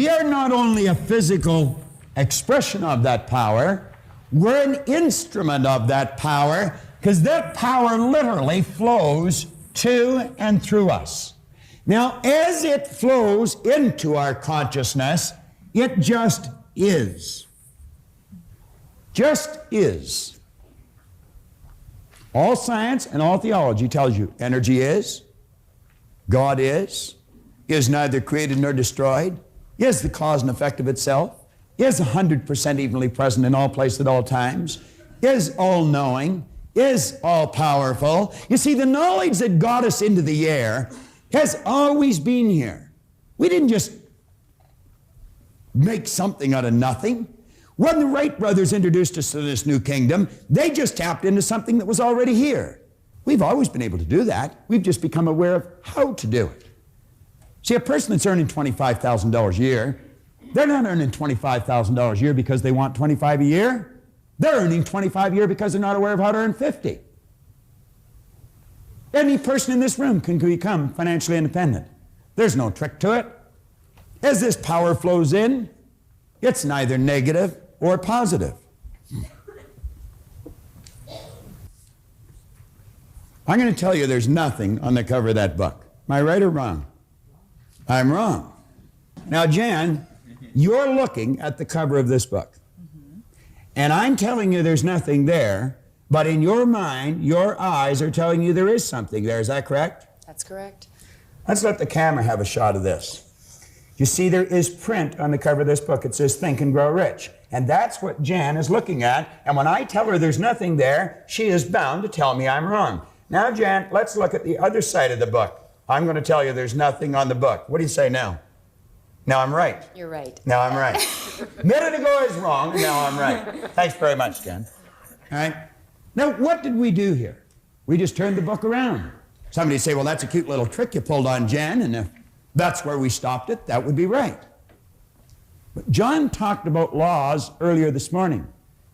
We are not only a physical expression of that power, we're an instrument of that power, because that power literally flows to and through us. Now, as it flows into our consciousness, it just is. Just is. All science and all theology tells you energy is, God is neither created nor destroyed, is the cause and effect of itself, is 100% evenly present in all places at all times, is all-knowing, is all-powerful. You see, the knowledge that got us into the air has always been here. We didn't just make something out of nothing. When the Wright brothers introduced us to this new kingdom, they just tapped into something that was already here. We've always been able to do that. We've just become aware of how to do it. See, a person that's earning $25,000 a year, they're not earning $25,000 a year because they want 25 a year. They're earning 25 a year because they're not aware of how to earn 50. Any person in this room can become financially independent. There's no trick to it. As this power flows in, it's neither negative or positive. I'm going to tell you there's nothing on the cover of that book. Am I right or wrong? I'm wrong. Now, Jan, you're looking at the cover of this book. And I'm telling you there's nothing there, but in your mind, your eyes are telling you there is something there. Is that correct? That's correct. Let's let the camera have a shot of this. You see, there is print on the cover of this book. It says, Think and Grow Rich. And that's what Jan is looking at. And when I tell her there's nothing there, she is bound to tell me I'm wrong. Now, Jan, let's look at the other side of the book. I'm going to tell you there's nothing on the book. What do you say now? Now I'm right. You're right. Now I'm right. A minute ago I was wrong, and now I'm right. Thanks very much, Jan. All right. Now, what did we do here? We just turned the book around. Somebody say, well, that's a cute little trick you pulled on Jan, and if that's where we stopped it, that would be right. But John talked about laws earlier this morning.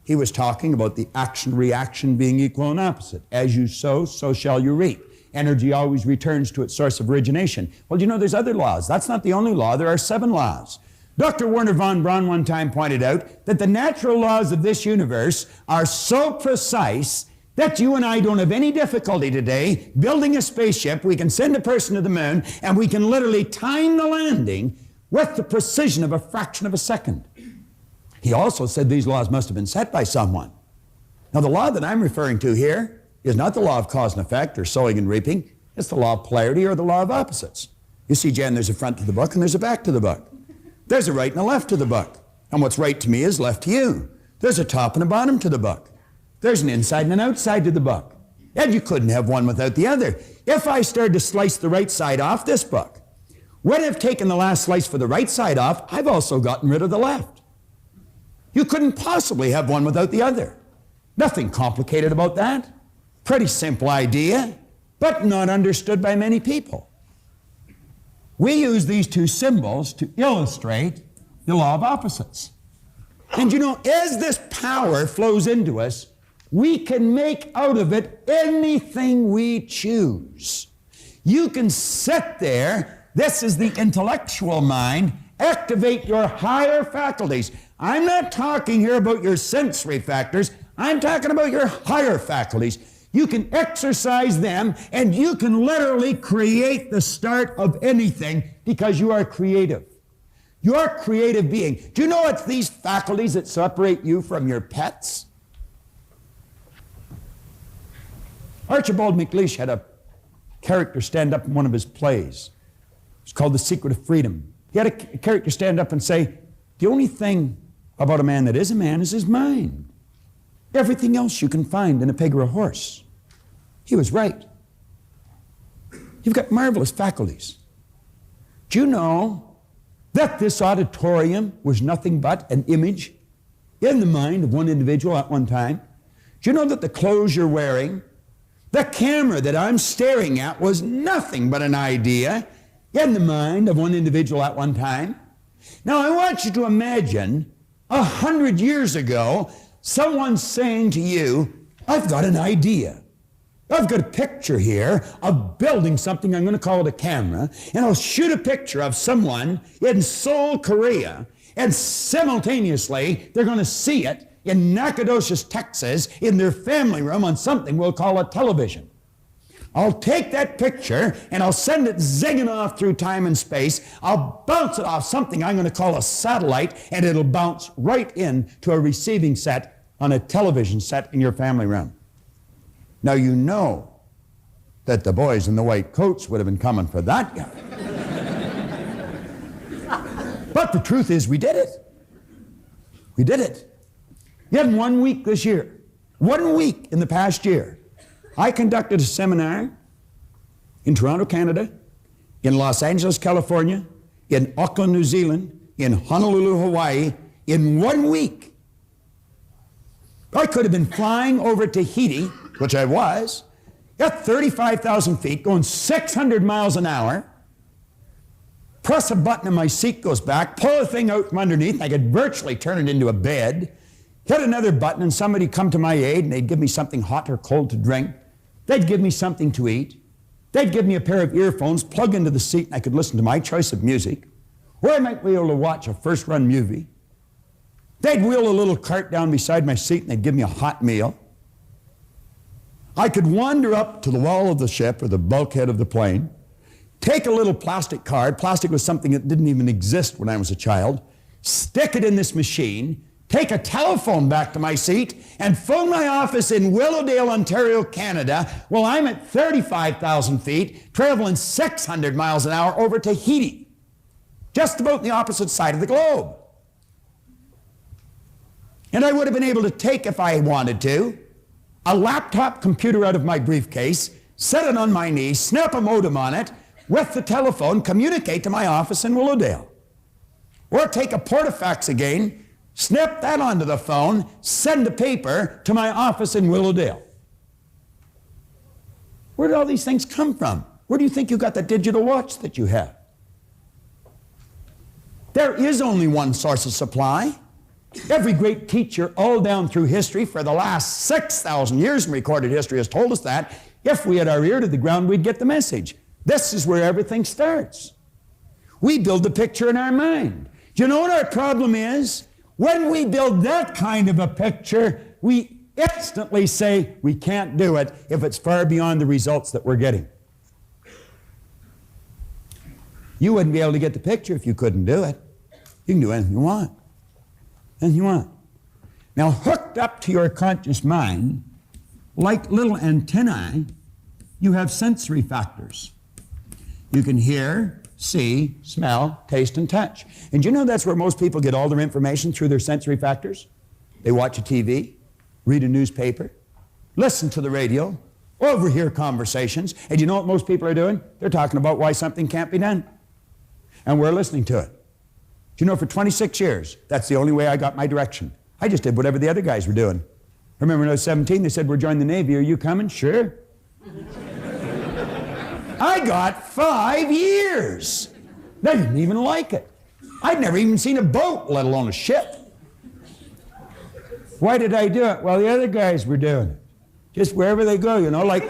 He was talking about the action-reaction being equal and opposite. As you sow, so shall you reap. Energy always returns to its source of origination. Well, you know, there's other laws. That's not the only law. There are 7 laws. Dr. Werner von Braun one time pointed out that the natural laws of this universe are so precise that you and I don't have any difficulty today building a spaceship. We can send a person to the moon, and we can literally time the landing with the precision of a fraction of a second. He also said these laws must have been set by someone. Now, the law that I'm referring to here is not the law of cause and effect or sowing and reaping. It's the law of polarity or the law of opposites. You see, Jan, there's a front to the book and there's a back to the book. There's a right and a left to the book. And what's right to me is left to you. There's a top and a bottom to the book. There's an inside and an outside to the book. And you couldn't have one without the other. If I started to slice the right side off this book, when I've taken the last slice for the right side off, I've also gotten rid of the left. You couldn't possibly have one without the other. Nothing complicated about that. Pretty simple idea, but not understood by many people. We use these 2 symbols to illustrate the law of opposites. And you know, as this power flows into us, we can make out of it anything we choose. You can sit there, this is the intellectual mind, activate your higher faculties. I'm not talking here about your sensory factors, I'm talking about your higher faculties. You can exercise them, and you can literally create the start of anything because you are creative. You're a creative being. Do you know it's these faculties that separate you from your pets? Archibald MacLeish had a character stand up in one of his plays. It's called The Secret of Freedom. He had a character stand up and say, the only thing about a man that is a man is his mind. Everything else you can find in a pig or a horse. He was right. You've got marvelous faculties. Do you know that this auditorium was nothing but an image in the mind of one individual at one time? Do you know that the clothes you're wearing, the camera that I'm staring at was nothing but an idea in the mind of one individual at one time? Now, I want you to imagine 100 years ago, someone saying to you, I've got an idea. I've got a picture here of building something. I'm going to call it a camera, and I'll shoot a picture of someone in Seoul, Korea, and simultaneously they're going to see it in Nacogdoches, Texas, in their family room on something we'll call a television. I'll take that picture and I'll send it zigging off through time and space. I'll bounce it off something I'm going to call a satellite, and it'll bounce right in to a receiving set on a television set in your family room. Now you know that the boys in the white coats would have been coming for that guy. But the truth is, we did it. We did it. Yet in 1 week this year, 1 week in the past year, I conducted a seminar in Toronto, Canada, in Los Angeles, California, in Auckland, New Zealand, in Honolulu, Hawaii, in 1 week. I could have been flying over Tahiti, which I was, at 35,000 feet, going 600 miles an hour, press a button and my seat goes back, pull a thing out from underneath, I could virtually turn it into a bed, hit another button and somebody come to my aid and they'd give me something hot or cold to drink, they'd give me something to eat, they'd give me a pair of earphones, plug into the seat and I could listen to my choice of music, or I might be able to watch a first-run movie. They'd wheel a little cart down beside my seat and they'd give me a hot meal. I could wander up to the wall of the ship or the bulkhead of the plane, take a little plastic card, plastic was something that didn't even exist when I was a child, stick it in this machine, take a telephone back to my seat, and phone my office in Willowdale, Ontario, Canada, while I'm at 35,000 feet, traveling 600 miles an hour over Tahiti, just about the opposite side of the globe. And I would have been able to take, if I wanted to, a laptop computer out of my briefcase, set it on my knee, snap a modem on it, with the telephone, communicate to my office in Willowdale. Or take a portafax again, snap that onto the phone, send a paper to my office in Willowdale. Where did all these things come from? Where do you think you got the digital watch that you have? There is only one source of supply. Every great teacher all down through history for the last 6,000 years in recorded history has told us that if we had our ear to the ground, we'd get the message. This is where everything starts. We build the picture in our mind. Do you know what our problem is? When we build that kind of a picture, we instantly say we can't do it if it's far beyond the results that we're getting. You wouldn't be able to get the picture if you couldn't do it. You can do anything you want. Anything you want. Now, hooked up to your conscious mind, like little antennae, you have sensory factors. You can hear, see, smell, taste, and touch. And you know that's where most people get all their information, through their sensory factors? They watch a TV, read a newspaper, listen to the radio, overhear conversations, and you know what most people are doing? They're talking about why something can't be done. And we're listening to it. Do you know, for 26 years, that's the only way I got my direction. I just did whatever the other guys were doing. I remember when I was 17, they said, we're joining the Navy. Are you coming? Sure. I got 5 years. They didn't even like it. I'd never even seen a boat, let alone a ship. Why did I do it? Well, the other guys were doing it. Just wherever they go, you know, like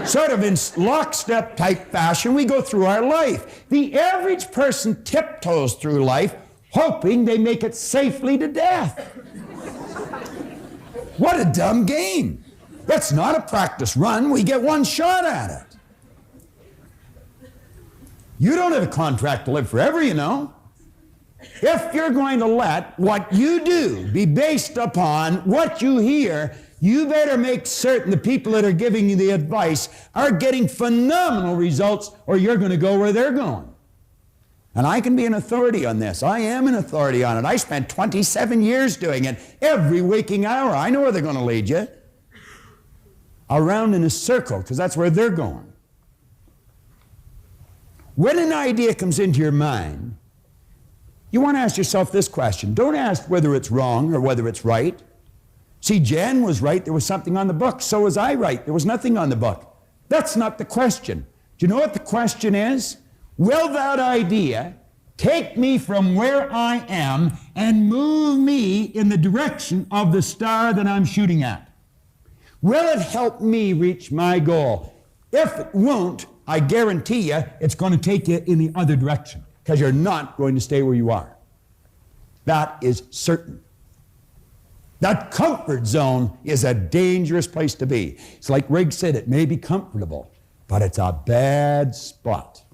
sort of in lockstep type fashion, we go through our life. The average person tiptoes through life hoping they make it safely to death. What a dumb game. That's not a practice run. We get one shot at it. You don't have a contract to live forever, you know. If you're going to let what you do be based upon what you hear, you better make certain the people that are giving you the advice are getting phenomenal results, or you're going to go where they're going. And I can be an authority on this. I am an authority on it. I spent 27 years doing it. Every waking hour, I know where they're going to lead you. Around in a circle, because that's where they're going. When an idea comes into your mind, you want to ask yourself this question. Don't ask whether it's wrong or whether it's right. See, Jan was right. There was something on the book. So was I right. There was nothing on the book. That's not the question. Do you know what the question is? Will that idea take me from where I am and move me in the direction of the star that I'm shooting at? Will it help me reach my goal? If it won't, I guarantee you it's going to take you in the other direction because you're not going to stay where you are. That is certain. That comfort zone is a dangerous place to be. It's like Riggs said, it may be comfortable, but it's a bad spot.